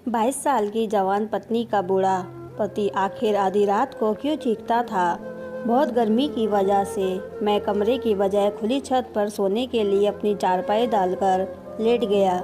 22 साल की जवान पत्नी का बूढ़ा पति आखिर आधी रात को क्यों चीखता था। बहुत गर्मी की वजह से मैं कमरे की बजाय खुली छत पर सोने के लिए अपनी चारपाई डालकर लेट गया।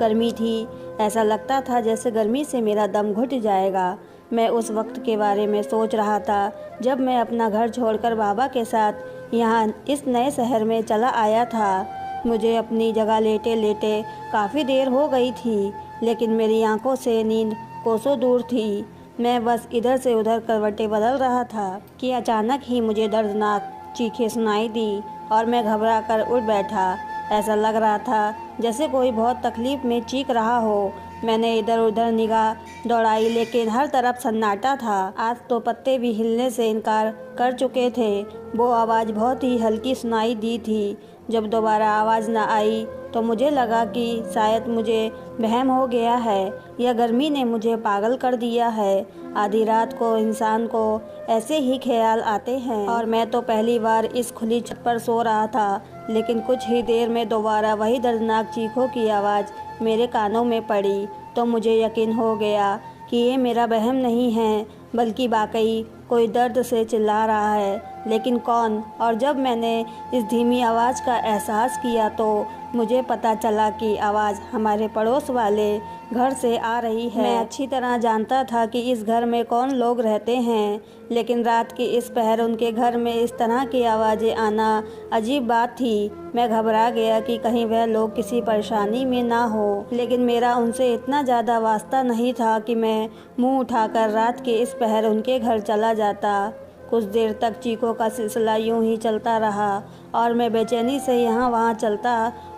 गर्मी थी, ऐसा लगता था जैसे गर्मी से मेरा दम घुट जाएगा। मैं उस वक्त के बारे में सोच रहा था जब मैं अपना घर छोड़कर बाबा के साथ यहाँ इस नए शहर में चला आया था। मुझे अपनी जगह लेटे लेटे काफ़ी देर हो गई थी, लेकिन मेरी आंखों से नींद कोसों दूर थी। मैं बस इधर से उधर करवटें बदल रहा था कि अचानक ही मुझे दर्दनाक चीखें सुनाई दी और मैं घबरा कर उठ बैठा। ऐसा लग रहा था जैसे कोई बहुत तकलीफ में चीख रहा हो। मैंने इधर उधर निगाह दौड़ाई, लेकिन हर तरफ सन्नाटा था। आज तो पत्ते भी हिलने से इनकार कर चुके थे। वो आवाज़ बहुत ही हल्की सुनाई दी थी। जब दोबारा आवाज़ न आई तो मुझे लगा कि शायद मुझे वहम हो गया है या गर्मी ने मुझे पागल कर दिया है। आधी रात को इंसान को ऐसे ही ख्याल आते हैं और मैं तो पहली बार इस खुली छत पर सो रहा था। लेकिन कुछ ही देर में दोबारा वही दर्दनाक चीखों की आवाज़ मेरे कानों में पड़ी तो मुझे यकीन हो गया कि ये मेरा वहम नहीं है, बल्कि वाकई कोई दर्द से चिल्ला रहा है। लेकिन कौन? और जब मैंने इस धीमी आवाज़ का एहसास किया तो मुझे पता चला कि आवाज़ हमारे पड़ोस वाले घर से आ रही है। मैं अच्छी तरह जानता था कि इस घर में कौन लोग रहते हैं, लेकिन रात के इस पहर उनके घर में इस तरह की आवाज़ें आना अजीब बात थी। मैं घबरा गया कि कहीं वह लोग किसी परेशानी में ना हो, लेकिन मेरा उनसे इतना ज़्यादा वास्ता नहीं था कि मैं मुंह उठाकर रात के इस पहर उनके घर चला जाता। कुछ देर तक चीखों का सिलसिला यूं ही चलता रहा और मैं बेचैनी से यहाँ वहाँ चलता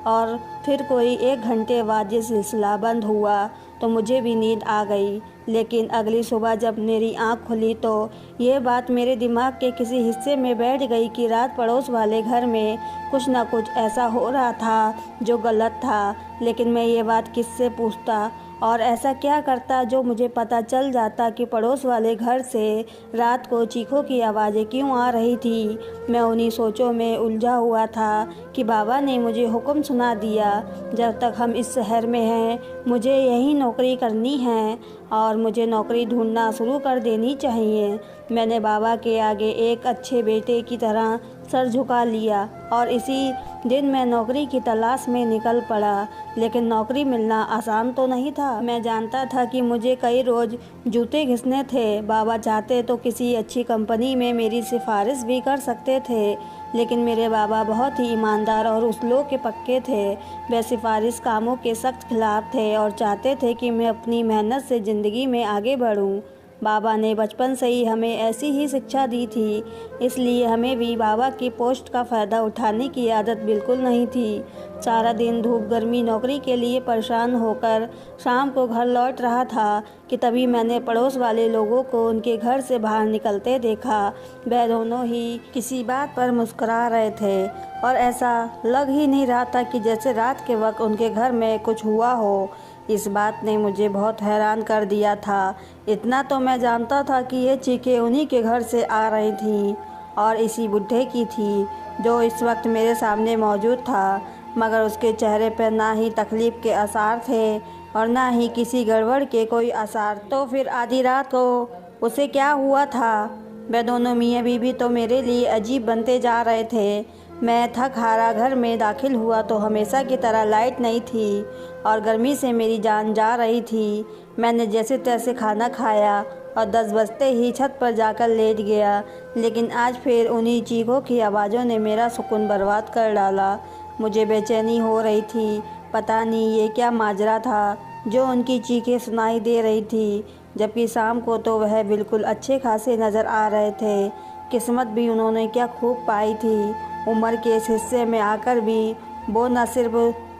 और फिर कोई 1 घंटे बाद ये सिलसिला बंद हुआ तो मुझे भी नींद आ गई। लेकिन अगली सुबह जब मेरी आँख खुली तो ये बात मेरे दिमाग के किसी हिस्से में बैठ गई कि रात पड़ोस वाले घर में कुछ न कुछ ऐसा हो रहा था जो गलत था। लेकिन मैं ये बात किससे पूछता और ऐसा क्या करता जो मुझे पता चल जाता कि पड़ोस वाले घर से रात को चीखों की आवाज़ें क्यों आ रही थी। मैं उन्हीं सोचों में उलझा हुआ था कि बाबा ने मुझे हुक्म सुना दिया, जब तक हम इस शहर में हैं मुझे यहीं नौकरी करनी है और मुझे नौकरी ढूंढना शुरू कर देनी चाहिए। मैंने बाबा के आगे एक अच्छे बेटे की तरह सर झुका लिया और इसी दिन मैं नौकरी की तलाश में निकल पड़ा। लेकिन नौकरी मिलना आसान तो नहीं था। मैं जानता था कि मुझे कई रोज़ जूते घिसने थे। बाबा चाहते तो किसी अच्छी कंपनी में मेरी सिफारिश भी कर सकते थे, लेकिन मेरे बाबा बहुत ही ईमानदार और उसूलों के पक्के थे। वे सिफारिश कामों के सख्त खिलाफ थे और चाहते थे कि मैं अपनी मेहनत से ज़िंदगी में आगे बढ़ूं। बाबा ने बचपन से ही हमें ऐसी ही शिक्षा दी थी, इसलिए हमें भी बाबा की पोस्ट का फ़ायदा उठाने की आदत बिल्कुल नहीं थी। सारा दिन धूप गर्मी नौकरी के लिए परेशान होकर शाम को घर लौट रहा था कि तभी मैंने पड़ोस वाले लोगों को उनके घर से बाहर निकलते देखा। वे दोनों ही किसी बात पर मुस्कुरा रहे थे और ऐसा लग ही नहीं रहा था कि जैसे रात के वक्त उनके घर में कुछ हुआ हो। इस बात ने मुझे बहुत हैरान कर दिया था। इतना तो मैं जानता था कि ये चीखें उन्हीं के घर से आ रही थीं और इसी बुढ़े की थी जो इस वक्त मेरे सामने मौजूद था, मगर उसके चेहरे पर ना ही तकलीफ़ के आसार थे और ना ही किसी गड़बड़ के कोई आसार। तो फिर आधी रात को उसे क्या हुआ था? वे दोनों मियाँ बीवी तो मेरे लिए अजीब बनते जा रहे थे। मैं थक हारा घर में दाखिल हुआ तो हमेशा की तरह लाइट नहीं थी और गर्मी से मेरी जान जा रही थी। मैंने जैसे तैसे खाना खाया और 10 बजते ही छत पर जाकर लेट गया, लेकिन आज फिर उन्हीं चीखों की आवाज़ों ने मेरा सुकून बर्बाद कर डाला। मुझे बेचैनी हो रही थी। पता नहीं ये क्या माजरा था जो उनकी चीखें सुनाई दे रही थी, जबकि शाम को तो वह बिल्कुल अच्छे खासे नज़र आ रहे थे। किस्मत भी उन्होंने क्या खूब पाई थी। उम्र के इस हिस्से में आकर भी वो न सिर्फ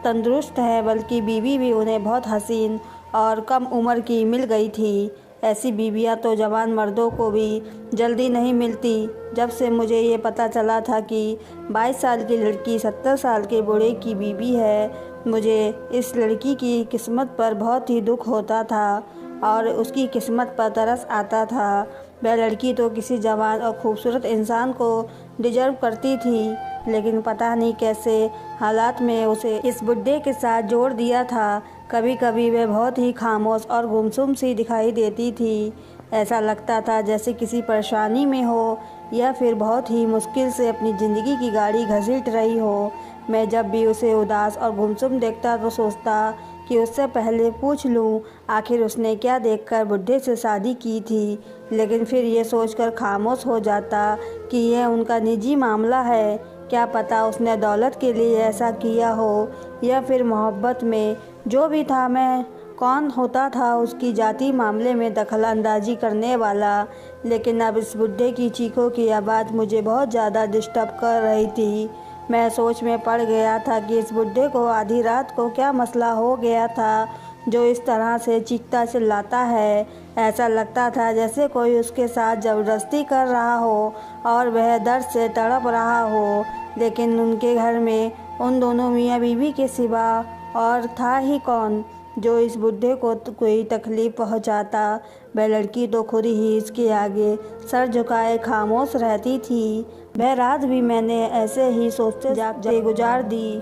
तंदुरुस्त है, बल्कि बीवी भी उन्हें बहुत हसीन और कम उम्र की मिल गई थी। ऐसी बीवियां तो जवान मर्दों को भी जल्दी नहीं मिलती। जब से मुझे ये पता चला था कि 22 साल की लड़की 70 साल के बूढ़े की बीवी है, मुझे इस लड़की की किस्मत पर बहुत ही दुख होता था और उसकी किस्मत पर तरस आता था। वह लड़की तो किसी जवान और खूबसूरत इंसान को डिजर्व करती थी, लेकिन पता नहीं कैसे हालात में उसे इस बुड्ढे के साथ जोड़ दिया था। कभी कभी वह बहुत ही खामोश और गुमसुम सी दिखाई देती थी। ऐसा लगता था जैसे किसी परेशानी में हो या फिर बहुत ही मुश्किल से अपनी ज़िंदगी की गाड़ी घसीट रही हो। मैं जब भी उसे उदास और गुमसुम देखता तो सोचता कि उससे पहले पूछ लूं आखिर उसने क्या देखकर बुढ़े से शादी की थी, लेकिन फिर ये सोचकर खामोश हो जाता कि यह उनका निजी मामला है। क्या पता उसने दौलत के लिए ऐसा किया हो या फिर मोहब्बत में। जो भी था, मैं कौन होता था उसकी जाति मामले में दखल अंदाजी करने वाला। लेकिन अब इस बुढ़े की चीखों की आवाज़ मुझे बहुत ज़्यादा डिस्टर्ब कर रही थी। मैं सोच में पड़ गया था कि इस बुढ़े को आधी रात को क्या मसला हो गया था जो इस तरह से चीखता चिल्लाता है। ऐसा लगता था जैसे कोई उसके साथ ज़बरदस्ती कर रहा हो और वह दर्द से तड़प रहा हो। लेकिन उनके घर में उन दोनों मियाँ बीवी के सिवा और था ही कौन जो इस बुढ़े को कोई तकलीफ़ पहुंचाता। वह लड़की तो खुद ही इसके आगे सर झुकाए खामोश रहती थी। वह रात भी मैंने ऐसे ही सोचते जागते गुजार दी।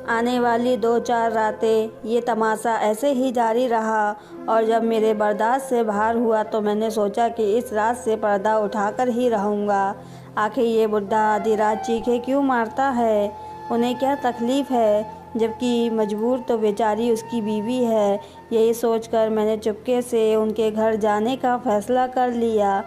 आने वाली 2-4 रातें ये तमाशा ऐसे ही जारी रहा और जब मेरे बर्दाश्त से बाहर हुआ तो मैंने सोचा कि इस रात से पर्दा उठाकर ही रहूँगा। आखिर ये बुढ़ा आधी रात चीखे क्यों मारता है, उन्हें क्या तकलीफ़ है, जबकि मजबूर तो बेचारी उसकी बीवी है। यही सोचकर मैंने चुपके से उनके घर जाने का फ़ैसला कर लिया।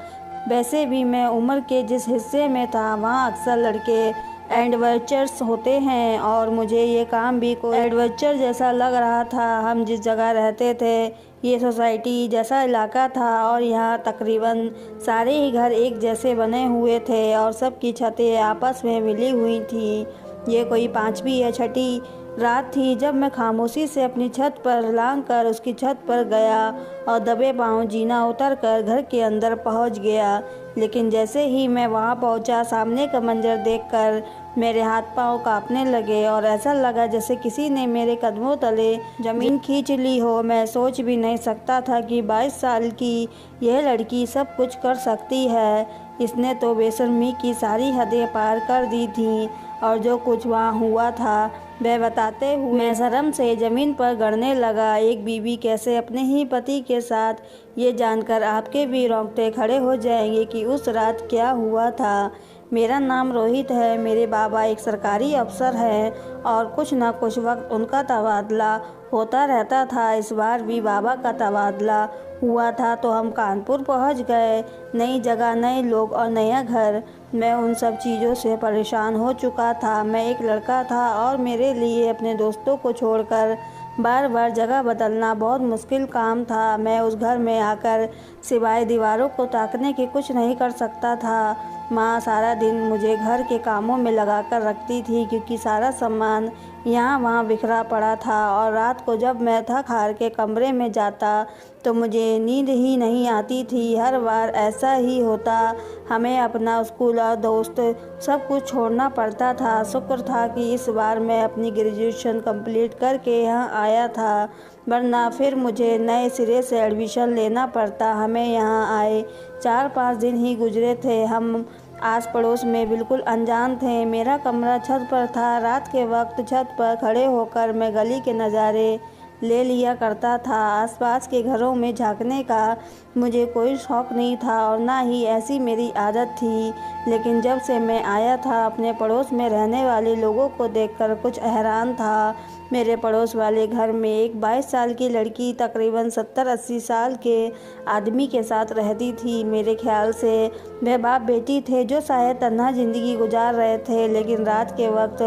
वैसे भी मैं उम्र के जिस हिस्से में था वहाँ अक्सर लड़के एडवेंचर्स होते हैं और मुझे ये काम भी कोई एडवेंचर जैसा लग रहा था। हम जिस जगह रहते थे ये सोसाइटी जैसा इलाका था और यहाँ तकरीबन सारे ही घर एक जैसे बने हुए थे और सबकी छतें आपस में मिली हुई थी। ये कोई 5वीं या 6ठी रात थी जब मैं खामोशी से अपनी छत पर लांघ कर उसकी छत पर गया और दबे पांव जीना उतर कर घर के अंदर पहुंच गया। लेकिन जैसे ही मैं वहां पहुंचा, सामने का मंजर देखकर मेरे हाथ पांव कांपने लगे और ऐसा लगा जैसे किसी ने मेरे कदमों तले ज़मीन खींच ली हो। मैं सोच भी नहीं सकता था कि 22 साल की यह लड़की सब कुछ कर सकती है। इसने तो बेशर्मी की सारी हदें पार कर दी थीं और जो कुछ वहाँ हुआ था वह बताते हुए मैं शर्म से ज़मीन पर गड़ने लगा। एक बीवी कैसे अपने ही पति के साथ, ये जानकर आपके भी रोंगटे खड़े हो जाएंगे कि उस रात क्या हुआ था। मेरा नाम रोहित है, मेरे बाबा एक सरकारी अफसर हैं और कुछ न कुछ वक्त उनका तबादला होता रहता था। इस बार भी बाबा का तबादला हुआ था तो हम कानपुर पहुंच गए। नई जगह, नए लोग और नया घर। मैं उन सब चीज़ों से परेशान हो चुका था। मैं एक लड़का था और मेरे लिए अपने दोस्तों को छोड़कर बार बार जगह बदलना बहुत मुश्किल काम था। मैं उस घर में आकर सिवाय दीवारों को ताकने के कुछ नहीं कर सकता था। माँ सारा दिन मुझे घर के कामों में लगाकर रखती थी क्योंकि सारा सामान यहाँ वहाँ बिखरा पड़ा था और रात को जब मैं थक हार के कमरे में जाता तो मुझे नींद ही नहीं आती थी। हर बार ऐसा ही होता। हमें अपना स्कूल और दोस्त सब कुछ छोड़ना पड़ता था। शुक्र था कि इस बार मैं अपनी ग्रेजुएशन कंप्लीट करके यहाँ आया था, वरना फिर मुझे नए सिरे से एडमिशन लेना पड़ता। हमें यहाँ आए 4-5 दिन ही गुजरे थे। हम आस पड़ोस में बिल्कुल अनजान थे। मेरा कमरा छत पर था। रात के वक्त छत पर खड़े होकर मैं गली के नज़ारे ले लिया करता था। आसपास के घरों में झांकने का मुझे कोई शौक़ नहीं था और ना ही ऐसी मेरी आदत थी। लेकिन जब से मैं आया था अपने पड़ोस में रहने वाले लोगों को देखकर कुछ हैरान था। मेरे पड़ोस वाले घर में एक 22 साल की लड़की तकरीबन 70-80 साल के आदमी के साथ रहती थी। मेरे ख्याल से वह बाप बेटी थे जो शायद तन्हा ज़िंदगी गुजार रहे थे। लेकिन रात के वक्त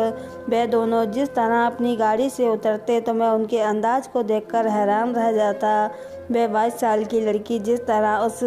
वह दोनों जिस तरह अपनी गाड़ी से उतरते तो मैं उनके अंदाज को देखकर हैरान रह जाता। वह 22 साल की लड़की जिस तरह उस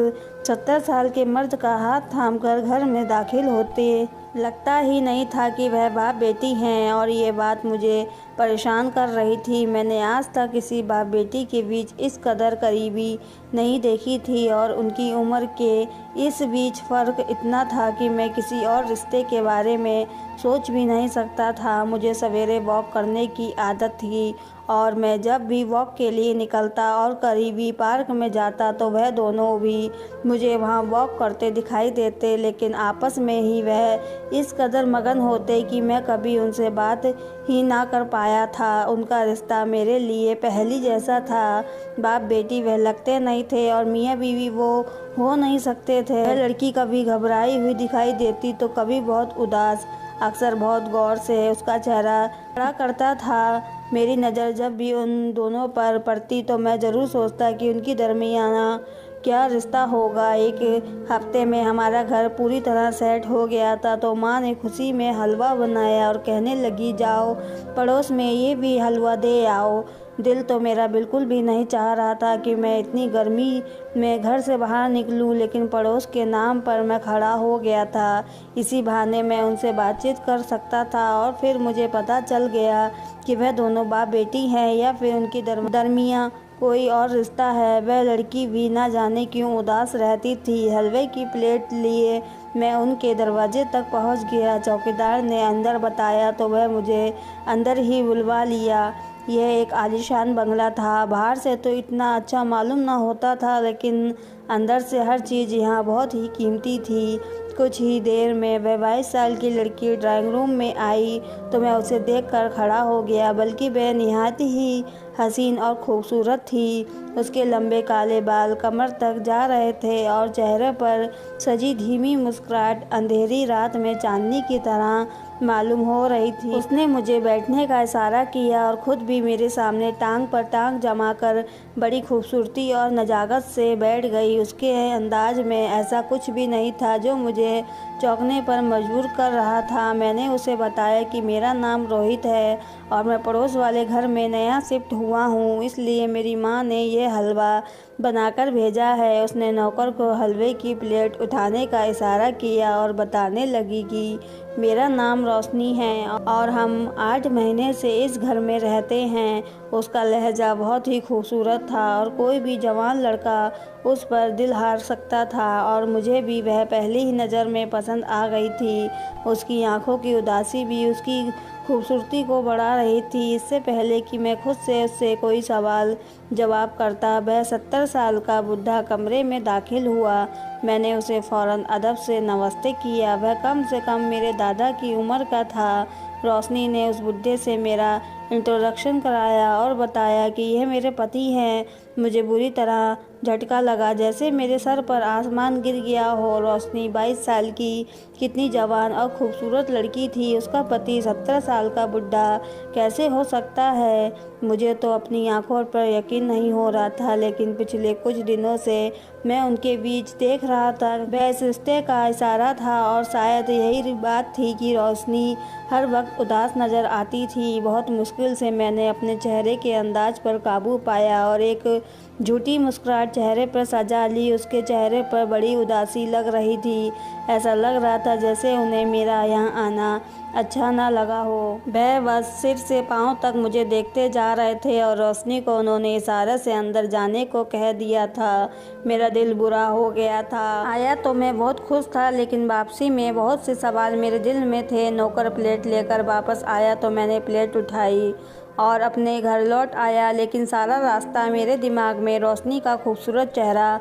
70 साल के मर्द का हाथ थामकर घर में दाखिल होते, लगता ही नहीं था कि वह बाप बेटी हैं और ये बात मुझे परेशान कर रही थी। मैंने आज तक किसी बाप बेटी के बीच इस कदर करीबी नहीं देखी थी और उनकी उम्र के इस बीच फ़र्क इतना था कि मैं किसी और रिश्ते के बारे में सोच भी नहीं सकता था। मुझे सवेरे वॉक करने की आदत थी और मैं जब भी वॉक के लिए निकलता और करीबी पार्क में जाता तो वह दोनों भी मुझे वहाँ वॉक करते दिखाई देते, लेकिन आपस में ही वह इस कदर मगन होते कि मैं कभी उनसे बात ही ना कर पाया था। उनका रिश्ता मेरे लिए पहेली जैसा था। बाप बेटी वह लगते नहीं थे और मियाँ बीवी वो हो नहीं सकते थे। वह लड़की कभी घबराई हुई दिखाई देती तो कभी बहुत उदास। अक्सर बहुत गौर से उसका चेहरा पड़ा करता था। मेरी नज़र जब भी उन दोनों पर पड़ती तो मैं ज़रूर सोचता कि उनकी दरमियाना क्या रिश्ता होगा। एक हफ्ते में हमारा घर पूरी तरह सेट हो गया था तो माँ ने खुशी में हलवा बनाया और कहने लगी, जाओ पड़ोस में ये भी हलवा दे आओ। दिल तो मेरा बिल्कुल भी नहीं चाह रहा था कि मैं इतनी गर्मी में घर से बाहर निकलूं, लेकिन पड़ोस के नाम पर मैं खड़ा हो गया था। इसी बहाने मैं उनसे बातचीत कर सकता था और फिर मुझे पता चल गया कि वह दोनों बाप बेटी हैं या फिर उनकी दरमियाँ कोई और रिश्ता है। वह लड़की भी ना जाने क्यों उदास रहती थी। हलवे की प्लेट लिए मैं उनके दरवाजे तक पहुंच गया। चौकीदार ने अंदर बताया तो वह मुझे अंदर ही बुलवा लिया। यह एक आलीशान बंगला था। बाहर से तो इतना अच्छा मालूम ना होता था, लेकिन अंदर से हर चीज़ यहाँ बहुत ही कीमती थी। कुछ ही देर में वह 22 साल की लड़की ड्राइंग रूम में आई तो मैं उसे देखकर खड़ा हो गया। बल्कि वह निहायत ही हसीन और खूबसूरत थी। उसके लंबे काले बाल कमर तक जा रहे थे और चेहरे पर सजी धीमी मुस्कुराहट अंधेरी रात में चांदनी की तरह मालूम हो रही थी। उसने मुझे बैठने का इशारा किया और खुद भी मेरे सामने टांग पर टांग जमाकर बड़ी खूबसूरती और नजाकत से बैठ गई। उसके अंदाज में ऐसा कुछ भी नहीं था जो मुझे चौंकने पर मजबूर कर रहा था। मैंने उसे बताया कि मेरा नाम रोहित है और मैं पड़ोस वाले घर में नया शिफ्ट हुआ हूँ, इसलिए मेरी माँ ने यह हलवा बनाकर भेजा है। उसने नौकर को हलवे की प्लेट उठाने का इशारा किया और बताने लगी कि मेरा नाम रोशनी है और हम 8 महीने से इस घर में रहते हैं। उसका लहजा बहुत ही खूबसूरत था और कोई भी जवान लड़का उस पर दिल हार सकता था और मुझे भी वह पहली ही नज़र में पसंद आ गई थी। उसकी आंखों की उदासी भी उसकी खूबसूरती को बढ़ा रही थी। इससे पहले कि मैं खुद से उससे कोई सवाल जवाब करता, वह 70 साल का बुढ़ा कमरे में दाखिल हुआ। मैंने उसे फ़ौरन अदब से नमस्ते किया। वह कम से कम मेरे दादा की उम्र का था। रोशनी ने उस बुढ़े से मेरा इंट्रोडक्शन कराया और बताया कि यह मेरे पति हैं। मुझे बुरी तरह झटका लगा, जैसे मेरे सर पर आसमान गिर गया हो। रोशनी 22 साल की कितनी जवान और खूबसूरत लड़की थी। उसका पति 70 साल का बुढ़ा कैसे हो सकता है? मुझे तो अपनी आंखों पर यकीन नहीं हो रहा था, लेकिन पिछले कुछ दिनों से मैं उनके बीच देख रहा था। वह इस रिश्ते का इशारा था और शायद यही बात थी कि रोशनी हर वक्त उदास नज़र आती थी। बहुत मुश्किल से मैंने अपने चेहरे के अंदाज पर काबू पाया और एक झूठी मुस्कुराहट चेहरे पर सजा ली। उसके चेहरे पर बड़ी उदासी लग रही थी। ऐसा लग रहा था जैसे उन्हें मेरा यहाँ आना अच्छा ना लगा हो। वह बस सिर से पाँव तक मुझे देखते जा रहे थे और रोशनी को उन्होंने इशारे से अंदर जाने को कह दिया था। मेरा दिल बुरा हो गया था। आया तो मैं बहुत खुश था, लेकिन वापसी में बहुत से सवाल मेरे दिल में थे। नौकर प्लेट लेकर वापस आया तो मैंने प्लेट उठाई और अपने घर लौट आया, लेकिन सारा रास्ता मेरे दिमाग में रोशनी का खूबसूरत चेहरा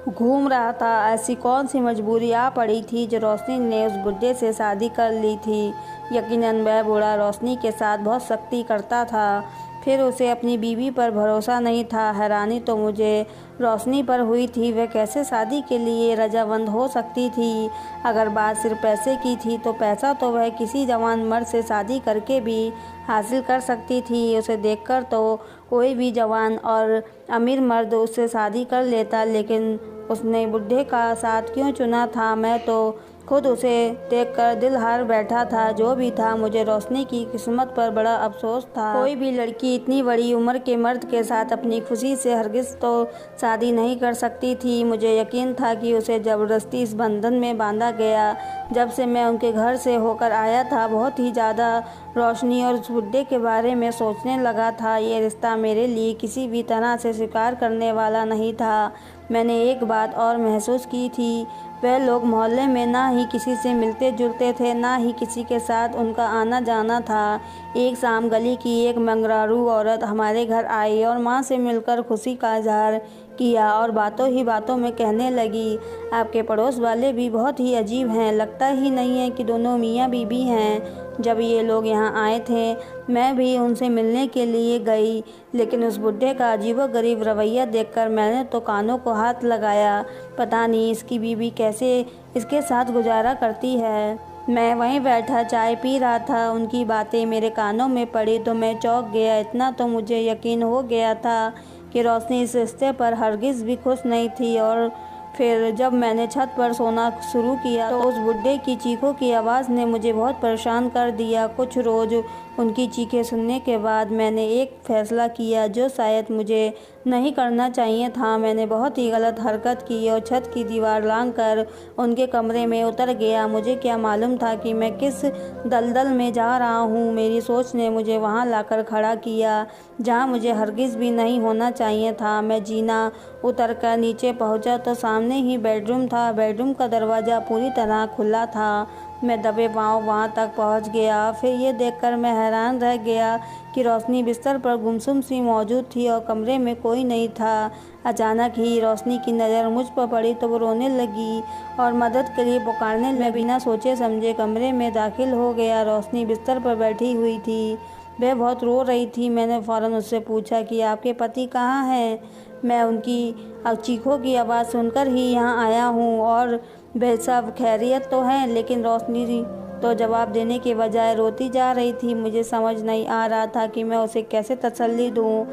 घूम रहा था। ऐसी कौन सी मजबूरी आ पड़ी थी जो रोशनी ने उस बुढ़े से शादी कर ली थी? यकीनन वह बूढ़ा रोशनी के साथ बहुत सख्ती करता था। फिर उसे अपनी बीवी पर भरोसा नहीं था। हैरानी तो मुझे रोशनी पर हुई थी। वह कैसे शादी के लिए रजामंद हो सकती थी? अगर बात सिर्फ पैसे की थी तो पैसा तो वह किसी जवान मर्द से शादी करके भी हासिल कर सकती थी। उसे देखकर तो कोई भी जवान और अमीर मर्द उससे शादी कर लेता, लेकिन उसने बुढ़े का साथ क्यों चुना था? मैं तो खुद उसे देखकर दिल हार बैठा था। जो भी था, मुझे रोशनी की किस्मत पर बड़ा अफसोस था। कोई भी लड़की इतनी बड़ी उम्र के मर्द के साथ अपनी खुशी से हरगिज़ तो शादी नहीं कर सकती थी। मुझे यकीन था कि उसे ज़बरदस्ती इस बंधन में बांधा गया। जब से मैं उनके घर से होकर आया था, बहुत ही ज़्यादा रोशनी और उस बुढ़े के बारे में सोचने लगा था। ये रिश्ता मेरे लिए किसी भी तरह से स्वीकार करने वाला नहीं था। मैंने एक बात और महसूस की थी, वह लोग मोहल्ले में ना ही किसी से मिलते जुलते थे, ना ही किसी के साथ उनका आना जाना था। एक शाम गली की एक मंगरारू औरत हमारे घर आई और माँ से मिलकर खुशी का इजहार किया और बातों ही बातों में कहने लगी, आपके पड़ोस वाले भी बहुत ही अजीब हैं, लगता ही नहीं है कि दोनों मियाँ बीवी हैं। जब ये लोग यहाँ आए थे, मैं भी उनसे मिलने के लिए गई, लेकिन उस बुढ़े का अजीबोगरीब रवैया देखकर मैंने तो कानों को हाथ लगाया। पता नहीं इसकी बीवी कैसे इसके साथ गुजारा करती है। मैं वहीं बैठा चाय पी रहा था, उनकी बातें मेरे कानों में पड़ी तो मैं चौंक गया। इतना तो मुझे यकीन हो गया था कि रोशनी इस रिश्ते पर हरगिज़ भी खुश नहीं थी। और फिर जब मैंने छत पर सोना शुरू किया तो उस बुड्ढे की चीखों की आवाज़ ने मुझे बहुत परेशान कर दिया। कुछ रोज़ उनकी चीखें सुनने के बाद मैंने एक फ़ैसला किया जो शायद मुझे नहीं करना चाहिए था। मैंने बहुत ही गलत हरकत की और छत की दीवार लांघकर उनके कमरे में उतर गया। मुझे क्या मालूम था कि मैं किस दलदल में जा रहा हूँ। मेरी सोच ने मुझे वहाँ लाकर खड़ा किया जहाँ मुझे हरगिज़ भी नहीं होना चाहिए था। मैं जीना उतरकर नीचे पहुँचा तो सामने ही बेडरूम था। बेडरूम का दरवाज़ा पूरी तरह खुला था। मैं दबे पाँव वहाँ तक पहुँच गया। फिर ये देखकर मैं हैरान रह गया कि रोशनी बिस्तर पर गुमसुम सी मौजूद थी और कमरे में कोई नहीं था। अचानक ही रोशनी की नज़र मुझ पर पड़ी तो वो रोने लगी और मदद के लिए पुकारने लगी। मैं बिना सोचे समझे कमरे में दाखिल हो गया। रोशनी बिस्तर पर बैठी हुई थी, वह बहुत रो रही थी। मैंने फ़ौरन उससे पूछा कि आपके पति कहाँ हैं? मैं उनकी चीखों की आवाज़ सुनकर ही यहाँ आया हूँ और वे सब खैरियत तो हैं। लेकिन रोशनी तो जवाब देने के बजाय रोती जा रही थी। मुझे समझ नहीं आ रहा था कि मैं उसे कैसे तसल्ली दूँ,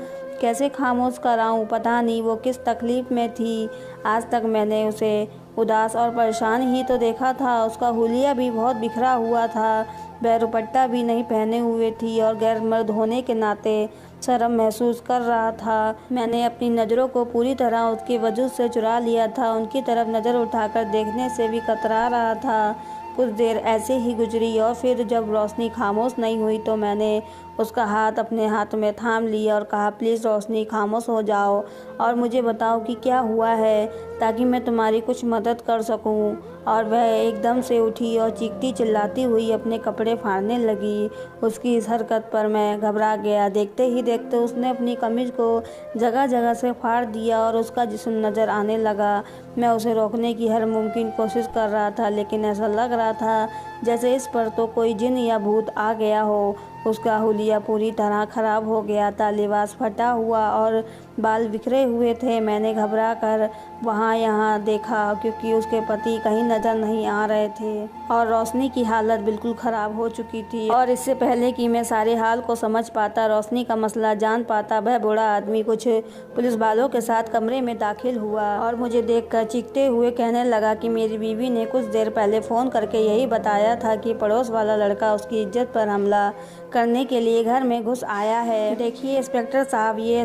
कैसे खामोश कराऊँ। पता नहीं वो किस तकलीफ़ में थी। आज तक मैंने उसे उदास और परेशान ही तो देखा था। उसका हुलिया भी बहुत बिखरा हुआ था। वह दुपट्टा भी नहीं पहने हुए थी और गैर मर्द होने के नाते शर्म महसूस कर रहा था। मैंने अपनी नज़रों को पूरी तरह उसके वजूद से चुरा लिया था। उनकी तरफ नज़र उठाकर देखने से भी कतरा रहा था। कुछ देर ऐसे ही गुजरी और फिर जब रोशनी खामोश नहीं हुई तो मैंने उसका हाथ अपने हाथ में थाम लिया और कहा, प्लीज़ रोशनी खामोश हो जाओ और मुझे बताओ कि क्या हुआ है ताकि मैं तुम्हारी कुछ मदद कर सकूं। और वह एकदम से उठी और चीखती चिल्लाती हुई अपने कपड़े फाड़ने लगी। उसकी इस हरकत पर मैं घबरा गया। देखते ही देखते उसने अपनी कमीज़ को जगह जगह से फाड़ दिया और उसका जिस्म नज़र आने लगा। मैं उसे रोकने की हर मुमकिन कोशिश कर रहा था, लेकिन ऐसा लग रहा था जैसे इस पर तो कोई जिन या भूत आ गया हो। उसका हुलिया पूरी तरह ख़राब हो गया था, लिबास फटा हुआ और बाल बिखरे हुए थे। मैंने घबरा कर वहाँ यहाँ देखा क्योंकि उसके पति कहीं नज़र नहीं आ रहे थे और रोशनी की हालत बिल्कुल ख़राब हो चुकी थी। और इससे पहले कि मैं सारे हाल को समझ पाता, रोशनी का मसला जान पाता, वह बूढ़ा आदमी कुछ पुलिस वालों के साथ कमरे में दाखिल हुआ और मुझे देखकर चीखते हुए कहने लगा कि मेरी बीवी ने कुछ देर पहले फ़ोन करके यही बताया था कि पड़ोस वाला लड़का उसकी इज्जत पर हमला करने के लिए घर में घुस आया है। देखिए इंस्पेक्टर साहब, ये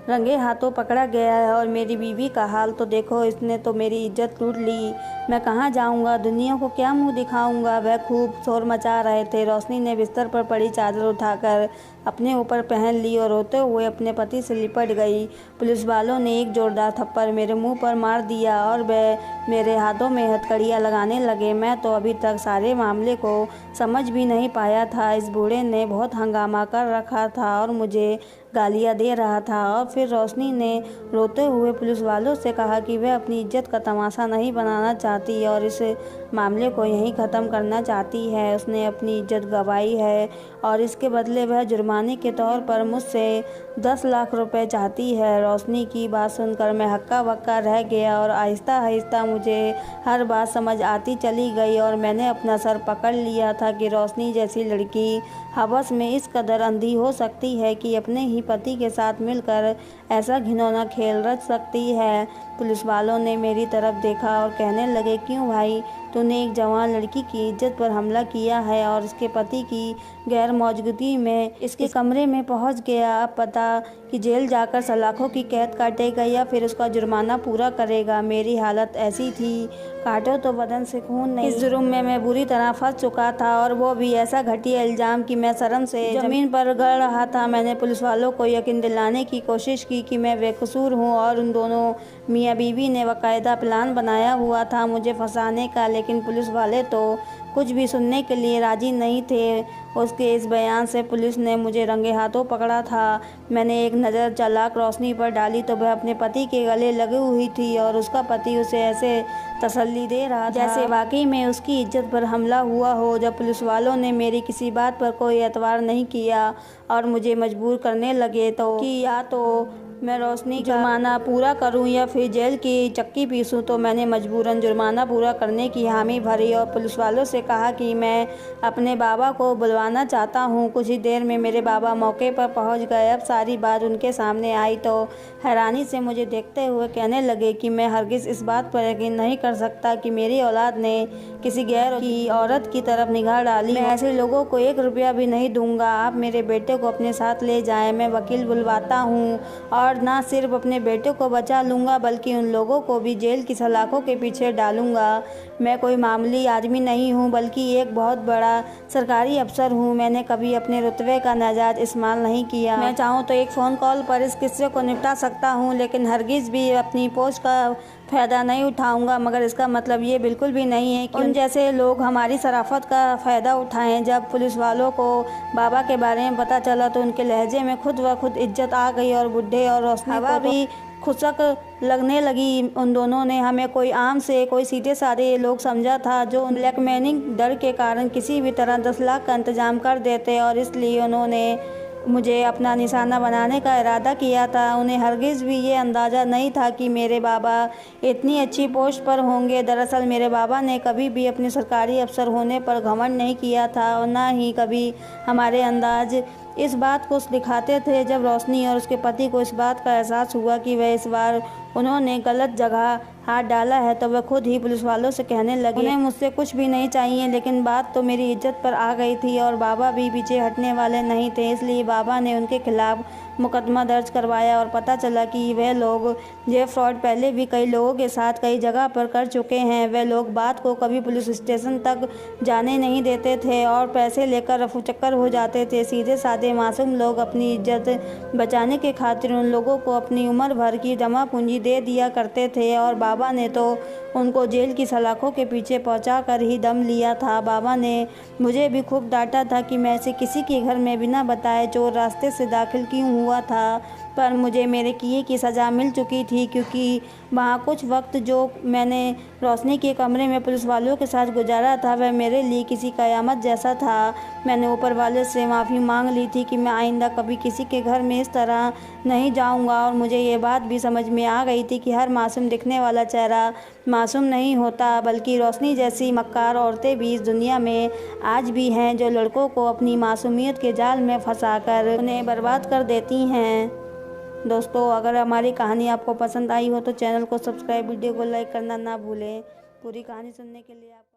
रंगे हाथों पकड़ा गया है और मेरी बीवी का हाल तो देखो, इसने तो मेरी इज्जत लूट ली। मैं कहाँ जाऊँगा, दुनिया को क्या मुंह दिखाऊँगा। वह खूब शोर मचा रहे थे। रोशनी ने बिस्तर पर पड़ी चादर उठाकर अपने ऊपर पहन ली और रोते हुए अपने पति से लिपट गई। पुलिस वालों ने एक जोरदार थप्पड़ मेरे मुंह पर मार दिया और वह मेरे हाथों में हथकड़ियाँ लगाने लगे। मैं तो अभी तक सारे मामले को समझ भी नहीं पाया था। इस बूढ़े ने बहुत हंगामा कर रखा था और मुझे गालियाँ दे रहा था। और फिर रोशनी ने रोते हुए पुलिस वालों से कहा कि वह अपनी इज्जत का तमाशा नहीं बनाना चाहती और इस मामले को यहीं ख़त्म करना चाहती है। उसने अपनी इज्जत गंवाई है और इसके बदले वह जुर्माने के तौर पर मुझसे 10 लाख रुपए चाहती है। रोशनी की बात सुनकर मैं हक्का बक्का रह गया और आहिस्ता आहिस्ता मुझे हर बात समझ आती चली गई और मैंने अपना सर पकड़ लिया था कि रोशनी जैसी लड़की हवस में इस कदर अंधी हो सकती है कि अपने ही पति के साथ मिलकर ऐसा घिनौना खेल रच सकती है। पुलिस वालों ने मेरी तरफ देखा और कहने लगे, क्यों भाई, तूने एक जवान लड़की की इज्जत पर हमला किया है और उसके पति की गैर मौजूदगी में इसके कमरे में पहुंच गया। अब पता कि जेल जाकर सलाखों की कैद काटेगा या फिर उसका जुर्माना पूरा करेगा। मेरी हालत ऐसी थी, काटो तो बदन से खून नहीं। इस जुर्म में मैं बुरी तरह फंस चुका था और वो भी ऐसा घटिया इल्ज़ाम कि मैं शर्म से ज़मीन पर गड़ रहा था। मैंने पुलिस वालों को यकीन दिलाने की कोशिश की कि मैं बेकसूर हूँ और उन दोनों मियाँ बीवी ने बाकायदा प्लान बनाया हुआ था मुझे फंसाने का, लेकिन पुलिस वाले तो कुछ भी सुनने के लिए राज़ी नहीं थे। उसके इस बयान से पुलिस ने मुझे रंगे हाथों पकड़ा था। मैंने एक नज़र चालाक रोशनी पर डाली तो वह अपने पति के गले लगी हुई थी और उसका पति उसे ऐसे तसल्ली दे रहा था जैसे वाकई में उसकी इज्जत पर हमला हुआ हो। जब पुलिस वालों ने मेरी किसी बात पर कोई एतबार नहीं किया और मुझे मजबूर करने लगे तो कि या तो मैं रोशनी का जुर्माना पूरा करूं या फिर जेल की चक्की पीसूं, तो मैंने मजबूरन जुर्माना पूरा करने की हामी भरी और पुलिस वालों से कहा कि मैं अपने बाबा को बुलवाना चाहता हूं। कुछ ही देर में मेरे बाबा मौके पर पहुंच गए। अब सारी बात उनके सामने आई तो हैरानी से मुझे देखते हुए कहने लगे कि मैं हरगिज़ इस बात पर यकीन नहीं कर सकता कि मेरी औलाद ने किसी गैर की औरत की तरफ निगाह डाली। मैं ऐसे लोगों को 1 रुपया भी नहीं दूंगा। आप मेरे बेटे को अपने साथ ले जाएं, मैं वकील बुलवाता हूँ और ना सिर्फ अपने बेटे को बचा लूँगा बल्कि उन लोगों को भी जेल की सलाखों के पीछे डालूँगा। मैं कोई मामूली आदमी नहीं हूँ बल्कि एक बहुत बड़ा सरकारी अफसर हूँ। मैंने कभी अपने रुतबे का नाजायज़ इस्तेमाल नहीं किया। मैं चाहूँ तो एक फ़ोन कॉल पर इस किस्से को निपटा सकता हूँ, लेकिन हरगिज़ भी अपनी पोस्ट का फ़ायदा नहीं उठाऊंगा। मगर इसका मतलब ये बिल्कुल भी नहीं है कि उन जैसे लोग हमारी शराफत का फ़ायदा उठाएं। जब पुलिस वालों को बाबा के बारे में पता चला तो उनके लहजे में खुद व खुद इज्जत आ गई और बुढ़े और रोशनी हवा भी खुशक लगने लगी। उन दोनों ने हमें कोई आम से कोई सीधे साधे लोग समझा था जो ब्लैकमेलिंग डर के कारण किसी भी तरह 10 लाख का इंतजाम कर देते और इसलिए उन्होंने मुझे अपना निशाना बनाने का इरादा किया था। उन्हें हरगिज़ भी ये अंदाज़ा नहीं था कि मेरे बाबा इतनी अच्छी पोस्ट पर होंगे। दरअसल मेरे बाबा ने कभी भी अपने सरकारी अफसर होने पर घमंड नहीं किया था और ना ही कभी हमारे अंदाज इस बात को दिखाते थे। जब रोशनी और उसके पति को इस बात का एहसास हुआ कि वह इस बार उन्होंने गलत जगह हाथ डाला है तो वह खुद ही पुलिस वालों से कहने लगे उन्हें मुझसे कुछ भी नहीं चाहिए। लेकिन बात तो मेरी इज्जत पर आ गई थी और बाबा भी पीछे हटने वाले नहीं थे, इसलिए बाबा ने उनके खिलाफ मुकदमा दर्ज करवाया और पता चला कि वह लोग ये फ्रॉड पहले भी कई लोगों के साथ कई जगह पर कर चुके हैं। वह लोग बात को कभी पुलिस स्टेशन तक जाने नहीं देते थे और पैसे लेकर रफू चक्कर हो जाते थे। सीधे साधे मासूम लोग अपनी इज्जत बचाने के खातिर उन लोगों को अपनी उम्र भर की जमा पूंजी दे दिया करते थे और बाबा ने तो उनको जेल की सलाखों के पीछे पहुंचा कर ही दम लिया था। बाबा ने मुझे भी खूब डांटा था कि मैं ऐसे किसी के घर में बिना बताए चोर रास्ते से दाखिल क्यों हुआ था, पर मुझे मेरे किए की सज़ा मिल चुकी थी क्योंकि वहाँ कुछ वक्त जो मैंने रोशनी के कमरे में पुलिस वालों के साथ गुजारा था वह मेरे लिए किसी क़यामत जैसा था। मैंने ऊपर वाले से माफ़ी मांग ली थी कि मैं आइंदा कभी किसी के घर में इस तरह नहीं जाऊंगा और मुझे ये बात भी समझ में आ गई थी कि हर मासूम दिखने वाला चेहरा मासूम नहीं होता, बल्कि रोशनी जैसी मक्कार औरतें भी इस दुनिया में आज भी हैं जो लड़कों को अपनी मासूमियत के जाल में फंसाकर उन्हें बर्बाद कर देती हैं। दोस्तों, अगर हमारी कहानी आपको पसंद आई हो तो चैनल को सब्सक्राइब, वीडियो को लाइक करना ना भूलें। पूरी कहानी सुनने के लिए आप